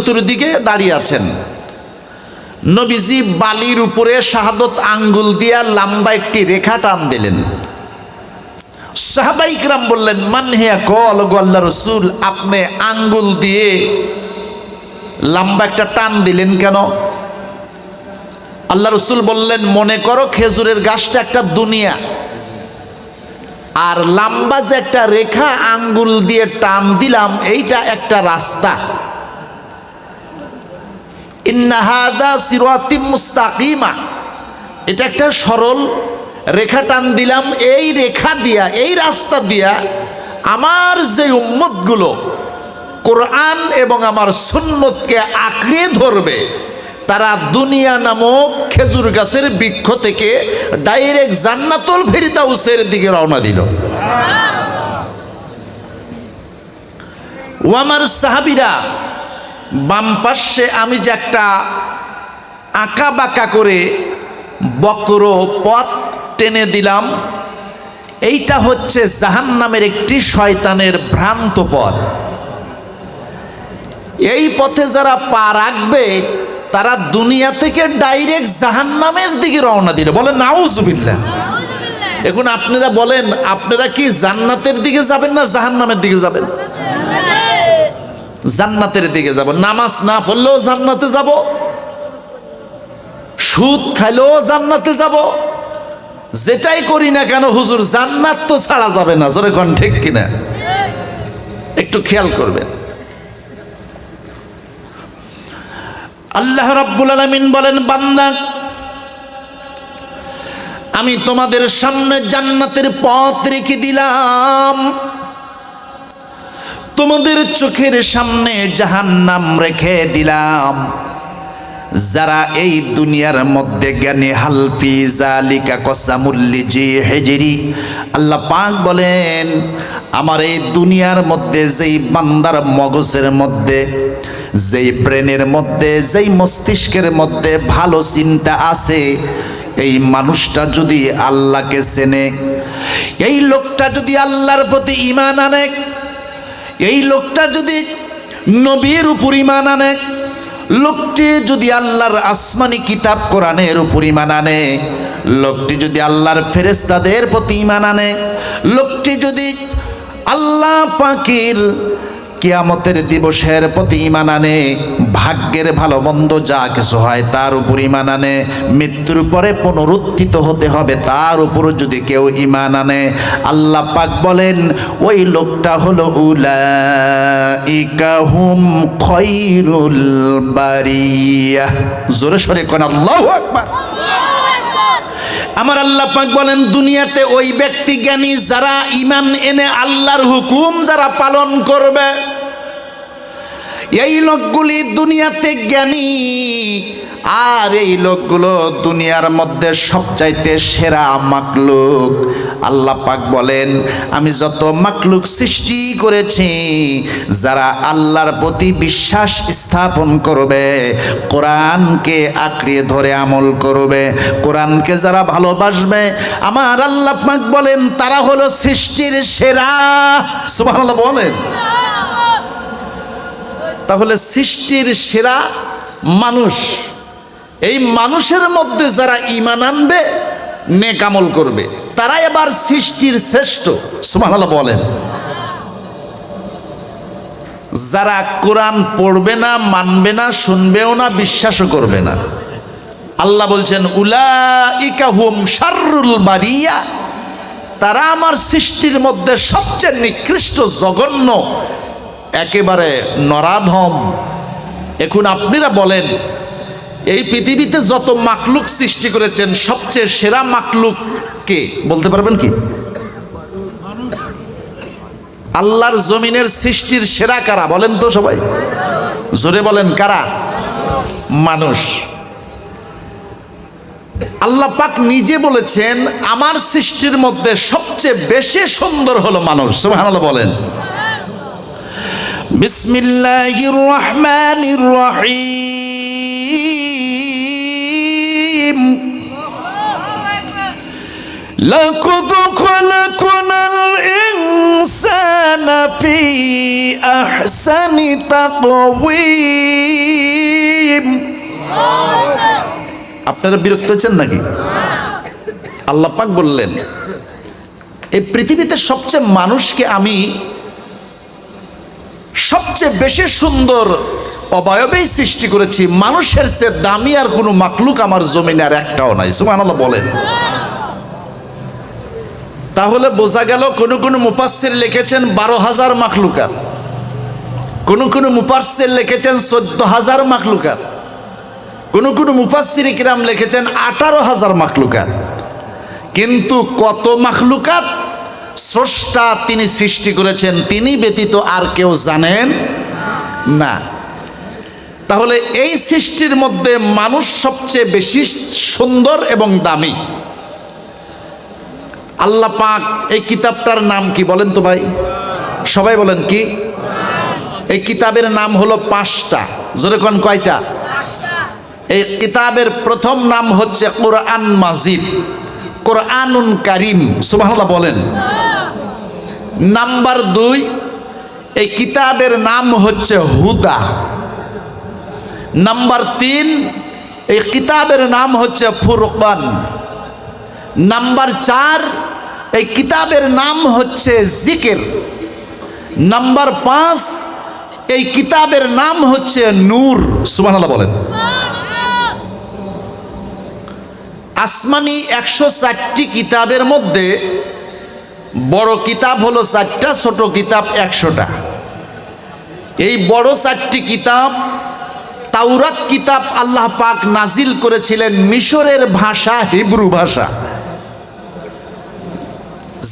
চতুর্দিকে দাঁড়িয়ে আছেন। নবীজি বালির উপরে শাহাদত আঙ্গুল দিয়া লম্বা একটি রেখা টান দিলেন। সাহাবায়ে কিরাম বললেন, মান হিয়া? কল গো আল্লাহর রাসূল, আপনি আঙ্গুল দিয়ে লম্বা একটা টান দিলেন কেন? আল্লাহ রাসূল বললেন, মনে করো খেজুরের গাছটা একটা দুনিয়া, আর লম্বা যে একটা রেখা আঙ্গুল দিয়ে টান দিলাম এইটা একটা রাস্তা। ইন্না হাযা সিরাতিম মুস্তাকিমা, এটা একটা সরল রেখা টান দিলাম। এই রেখা দিয়া, এই রাস্তা দিয়া আমার যে উম্মতগুলো কোরআন এবং আমার সুন্নতকে আঁকড়ে ধরবে, তারা দুনিয়া নামক খেজুর গাছের বৃক্ষ থেকে ডাইরেক্ট জান্নাতুল ফিরদাউসের দিকে রওনা দিল। ও আমার সাহাবীরা, বাম পাশে আমি যে একটা আঁকা বাঁকা করে বক্র পথ টেনে দিলাম, এইটা হচ্ছে জাহান্নামের একটি শয়তানের ভ্রান্ত পথ। এই পথে যারা পা রাখবে তারা দুনিয়া থেকে ডাইরেক্ট জাহান্নামের দিকে রওনা দিল। বলেন নাউজুবিল্লাহ। এখন আপনারা বলেন, আপনারা কি জান্নাতের দিকে যাবেন না জাহান্নামের দিকে যাবেন? জান্নাতের দিকে যাব। নামাজ না পড়লেও জান্নাতে যাব, সুদ খাইলেও জান্নাতে যাব, যেটাই করি না কেন হুজুর জান্নাত তো ছাড়া যাবে না। জোরে কোন ঠিক কিনা? একটু খেয়াল করবেন। আল্লাহ রাব্বুল আলামিন বলেন, বান্দা আমি তোমাদের সামনে জান্নাতের পথ রেখে দিলাম, তোমাদের চোখের সামনে জাহান্নাম রেখে দিলাম। যারা এই দুনিয়ার মধ্যে জ্ঞানী হালফি জালিকা কসামুল্লিজি হেজরি, আল্লাহ পাক বলেন আমার এই দুনিয়ার মধ্যে যেই বান্দার মগজের মধ্যে, যেই ব্রেনের মধ্যে, যেই মস্তিষ্কের মধ্যে ভালো চিন্তা আছে, এই মানুষটা যদি আল্লাহকে চেনে, এই লোকটা যদি আল্লাহর প্রতি ঈমান আনে, এই লোকটা যদি নবীর উপর ঈমান আনে, লোকটি যদি আল্লাহর আসমানি কিতাব কোরআনের উপর ঈমান আনে, লোকটি যদি আল্লাহর ফেরেশতাদের প্রতি ঈমান আনে, লোকটি যদি আল্লাহ পাকের কিয়ামতের দিবসের প্রতি ঈমান আনে, ভাগ্যের ভালো মন্দ যা কিছু হয় তার উপর ঈমান আনে, মৃত্যুর পরে পুনরুত্থিত হতে হবে তার উপর যদি কেউ ঈমান আনে, আল্লাহ পাক বলেন ওই লোকটা হলো উলাইকা হুম খায়রুল বারিয়া। জোরে সরে কোন আল্লাহু আকবার। আমার আল্লাহ পাক বলেন দুনিয়াতে ওই ব্যক্তি জ্ঞানী যারা ঈমান এনে আল্লাহর হুকুম যারা পালন করবে, এই লোকগুলি দুনিয়াতে জ্ঞানী। আর এই লোকগুলো দুনিয়ার মধ্যে সবচাইতে সেরা মাকলুক। আল্লাহ পাক বলেন আমি যত মাকলুক সৃষ্টি করেছি, যারা আল্লাহর প্রতি বিশ্বাস স্থাপন করবে, কোরআনকে আঁকড়ে ধরে আমল করবে, কোরআনকে যারা ভালোবাসবে, আমার আল্লাহ পাক বলেন তারা হলো সৃষ্টির সেরা। সুবহানাল্লাহ বলেন। তাহলে সৃষ্টির সেরা মানুষ, এই মানুষের মধ্যে যারা ঈমান আনবে, নেক আমল করবে, তারা এবার সৃষ্টির শ্রেষ্ঠ। সুবহানাল্লাহ বলেন। যারা কোরআন পড়বে না, মানবে না, শুনবেও না, বিশ্বাসও করবে না, আল্লাহ বলছেন উলাইকা হুম শাররুল বারিয়া, তারা আমার সৃষ্টির মধ্যে সবচেয়ে নিকৃষ্ট, জঘন্য, একেবারে নরাধম। এখন আপনারা বলেন এই পৃথিবীতে যত মাকলুক সৃষ্টি করেছেন সবচেয়ে সেরা মাকলুক কে বলতে পারবেন কি? আল্লাহর জমিনের সৃষ্টির সেরা কারা বলেন তো সবাই? জোরে বলেন কারা? মানুষ। আল্লাহ পাক নিজে বলেছেন আমার সৃষ্টির মধ্যে সবচেয়ে বেশি সুন্দর হলো মানুষ। সুবহানাল্লাহ বলেন। বিসমিল্লাহির রহমানির রহিম। লাকাদ খালাকনাল ইনসানা ফি আহসানি তাকওয়িম। আপনারা বিরক্ত হচ্ছেন নাকি? আল্লাহ পাক বললেন এই পৃথিবীতে সবচেয়ে মানুষকে আমি সবচেয়ে বেশি সুন্দর অবয়বেই সৃষ্টি করেছি। মানুষের চেয়ে দামি আর কোনো মাখলুক আমার জমিনে আর একটাও নাই। সুবহানাল্লাহ বলেন। তাহলে বোঝা গেল কোন কোন মুফাসসির লিখেছেন 12,000 মাখলুকাত, কোন কোন মুফাসসির লিখেছেন 14,000 মাখলুকাত, কোন কোন মুফাসসির কিরাম লিখেছেন 18,000 মাখলুকাত। কিন্তু কত মাখলুকাত স্রষ্টা তিনি সৃষ্টি করেছেন তিনি ব্যতীত আর কেউ জানেন না। তাহলে এই সৃষ্টির মধ্যে মানুষ সবচেয়ে বেশি সুন্দর এবং দামি। আল্লাহ পাক এই কিতাবটার নাম কি বলেন তো ভাই? সবাই বলেন কি? এই কিতাবের নাম হলো 5টা। জোরে কোন কয়টা? এই কিতাবের প্রথম নাম হচ্ছে কোরআন মাজিদ, কোরআনুন কারীম। সুবহানাল্লাহ বলেন। নাম্বার 2, এই কিতাবের নাম হচ্ছে হুদা। নাম্বার 3, এই কিতাবের নাম হচ্ছে ফুরকান। নাম্বার 4, এই কিতাবের নাম হচ্ছে জিকির। নাম্বার 5, এই কিতাবের নাম হচ্ছে নূর। সুবহানাল্লাহ বলেন। আসমানি 104টি কিতাবের মধ্যে বড় কিতাব হলো 4টা, ছোট কিতাব 100টা। এই বড় 4টি কিতাব, তাওরাত কিতাব আল্লাহ পাক নাজিল করেছিলেন মিশরের ভাষা হিব্রু ভাষা।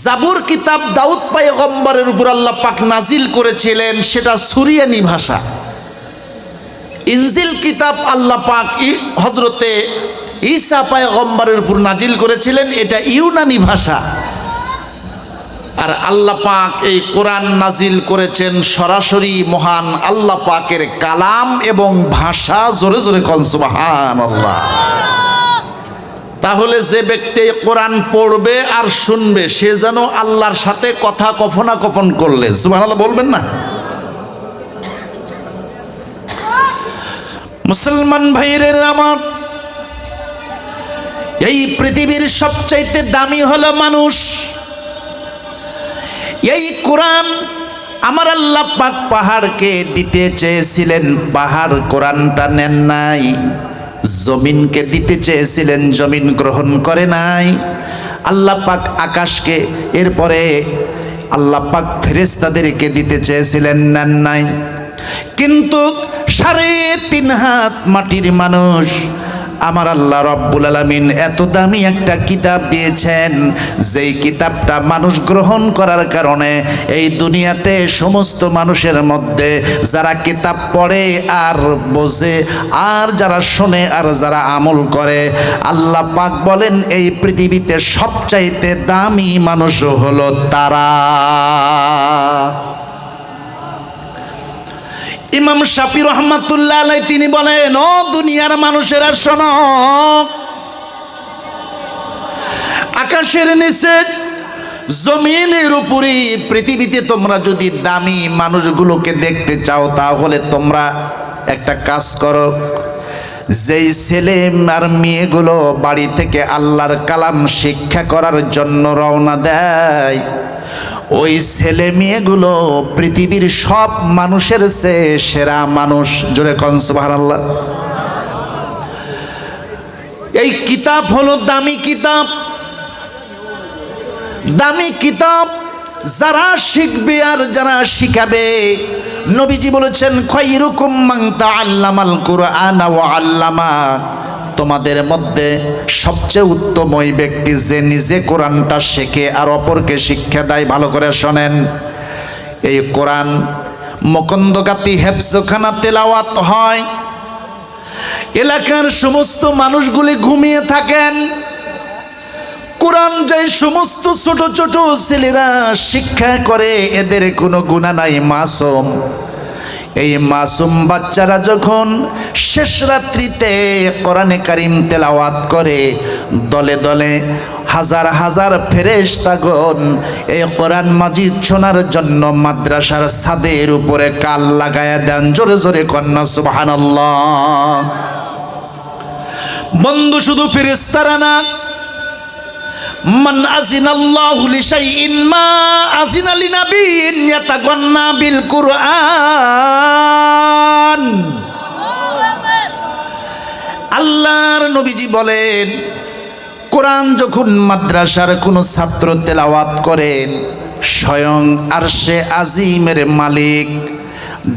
জাবুর কিতাব দাউদ পয়গম্বরের উপর আল্লাহ পাক নাজিল করেছিলেন, সেটা সুরিয়ানি ভাষা। ইনজিল কিতাব আল্লাহ পাক হযরতে ঈসা পয়গম্বরের উপর নাজিল করেছিলেন, এটা ইউনানি ভাষা। আর আল্লাহ পাক এই কোরআন নাজিল করেছেন সরাসরি মহান আল্লাহ পাকের কালাম এবং ভাষা। জোরে জোরে কোন সুবহানাল্লাহ। তাহলে যে ব্যক্তি কোরআন পড়বে আর শুনবে সে যেন আল্লাহর সাথে কথা কফনাকফন করলে সুবহানাল্লাহ বলবেন না? মুসলমান ভাইদের আমার, এই পৃথিবীর সবচাইতে দামি হলো মানুষ। এই কোরআন আমার আল্লাহ পাক পাহাড়কে দিতে চেয়েছিলেন, পাহাড় কোরআনটা নেন নাই। জমিনকে দিতে চেয়েছিলেন, জমিন গ্রহণ করে নাই। আল্লাহ পাক আকাশকে, এরপরে আল্লাহ পাক ফেরেশতাদেরকে দিতে চেয়েছিলেন, নেন নাই। কিন্তু 3.5 হাত মাটির মানুষ আমার আল্লাহ রব্বুল আলামিন এত দামি একটা কিতাব দিয়েছেন, যেই কিতাবটা মানুষ গ্রহণ করার কারণে এই দুনিয়াতে সমস্ত মানুষের মধ্যে যারা কিতাব পড়ে আর বোঝে, আর যারা শোনে, আর যারা আমল করে, আল্লাহ পাক বলেন এই পৃথিবীতে সবচাইতে দামি মানুষ হলো তারা। ইমাম শাফি রহমাতুল্লাহ আলাইহি তিনি বলেন, ও দুনিয়ার মানুষেরা শোনো, আকাশের নিচে জমিনের উপরে পৃথিবীতে তোমরা যদি দামি মানুষগুলোকে দেখতে চাও তাহলে তোমরা একটা কাজ করো। যেই ছেলে আর মেয়েগুলো বাড়ি থেকে আল্লাহর কালাম শিক্ষা করার জন্য রওনা দেয়, ওই ছেলে মেয়েগুলো পৃথিবীর সব মানুষের চেয়ে সেরা মানুষ। জোরে কোন সুবহানাল্লাহ। এই কিতাব হলো দামি কিতাব। দামি কিতাব যারা শিখবে আর যারা শিখাবে, নবীজি বলেছেন খায়রুকুম মান তাআল্লামাল কুরআনা ওয়া আল্লামা, তোমাদের মধ্যে সবচেয়ে উত্তম ওই ব্যক্তি যে নিজে কোরআনটা শেখে আর অপরকে শিক্ষা দেয়। ভালো করে শোনেন, এই কোরআন মুকন্দগাতি হেফজখানা তেলাওয়াত হয়, এলাকার সমস্ত মানুষগুলি ঘুমিয়ে থাকেন। কোরআন যে সমস্ত ছোট ছোট ছেলেরা শিক্ষা করে এদের কোনো গুনাহ নাই, মাসুম। এই মাসুম বাচ্চারা যখন শেষ রাত্রিতে কোরআনে কারিম তেলাওয়াত করে, দলে দলে হাজার হাজার ফেরেশতাগণ এই কোরআন মাজিদ শোনার জন্য মাদ্রাসার ছাদের উপরে কাল লাগায়া দেন। জোরে জোরে কন্যা সুবহানাল্লাহ। বন্ধু শুধু ফেরেশতারা না, মান আযিনাল্লাহু লিশাইইন মা আযিনা লিনাবিয়্যিন ইয়াতাগান্না বিল কুরআন। আল্লাহর নবীজি বলেন, কোরআন যখন মাদ্রাসার কোনো ছাত্র তেলাওয়াত করেন, স্বয়ং আরশে আজিমের মালিক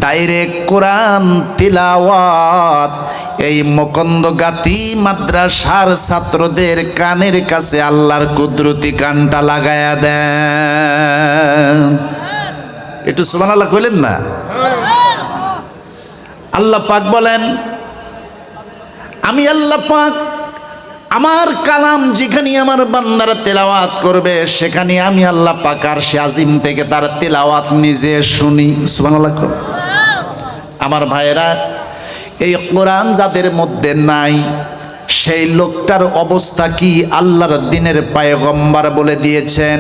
ডাইরেক্ট কোরআন তেলাওয়াত এই মকন্দগাতি মাদ্রাসার ছাত্রদের কানের কাছে আল্লাহর কুদরতি কানটা লাগায়া দেন। একটু সুবহানাল্লাহ কইলেন না? আল্লাহ পাক বলেন, আমি আল্লাহ পাক আমার কালাম যেখানে আমার বান্দারা তেলাওয়াত করবে, সেখানে আমি আল্লাহ পাক আরশে আজিম থেকে তার তেলাওয়াত নিজে শুনি। সুবহানাল্লাহ। আমার ভাইয়েরা, এই কোরআন যাদের মধ্যে নাই, সেই লোকটার অবস্থা কি আল্লাহর দ্বীনের পয়গম্বর বলে দিয়েছেন,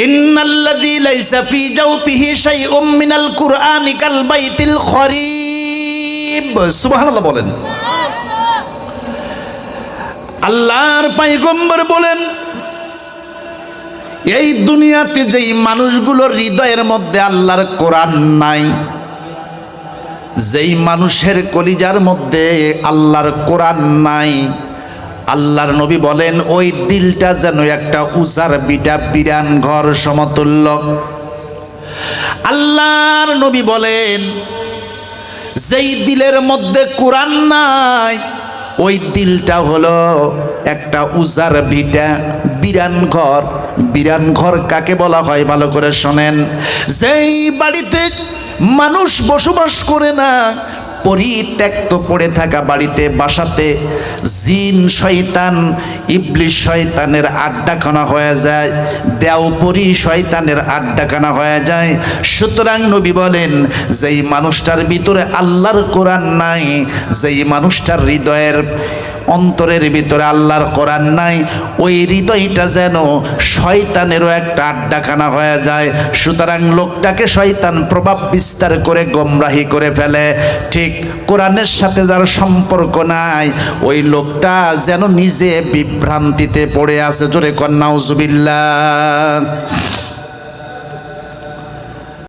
ইন্নাল্লাযী লাইসা ফী জাওফিহি শাইউম মিনাল কুরআনি কাল বাইতিল খরিব। সুবহানাল্লাহ বলেন। আল্লাহর পয়গম্বর বলেন, এই দুনিয়াতে যেই মানুষগুলোর হৃদয়ের মধ্যে আল্লাহর কোরআন নাই, যেই মানুষের কলিজার মধ্যে আল্লাহর কোরআন নাই, আল্লাহর নবী বলেন ওই দিলটা যেন একটা উজার বিটা বিরান ঘর সমতুল্য। আল্লাহর নবী বলেন, যেই দিলের মধ্যে কোরআন নাই, ওই দিলটা হলো একটা উজার ভিটা বিরান ঘর। বিরান ঘর কাকে বলা হয় ভালো করে শোনেন, যেই বাড়িতে মানুষ বসবাস করে না, পরিত্যক্ত পড়ে থাকা বাড়িতে, বাসাতে জিন শয়তান ইবলিশ শয়তানের আড্ডাখানা হয়ে যায়, দেওপরি শয়তানের আড্ডাখানা হয়ে যায়। সুতরাং নবী বলেন, যেই মানুষটার ভিতরে আল্লাহর কোরআন নাই, যেই মানুষটার হৃদয়ের অন্তরের ভিতরে আল্লাহর কোরআন নাই, ওই হৃদয়টা যেন শয়তানেরও একটা আড্ডাখানা হয়ে যায়। সুতরাং লোকটাকে শয়তান প্রভাব বিস্তার করে গোমরাহি করে ফেলে। ঠিক কোরআনের সাথে যার সম্পর্ক নাই, ওই লোকটা যেন নিজে বিভ্রান্তিতে পড়ে আছে। জোরে কন্যা নাউজুবিল্লাহ।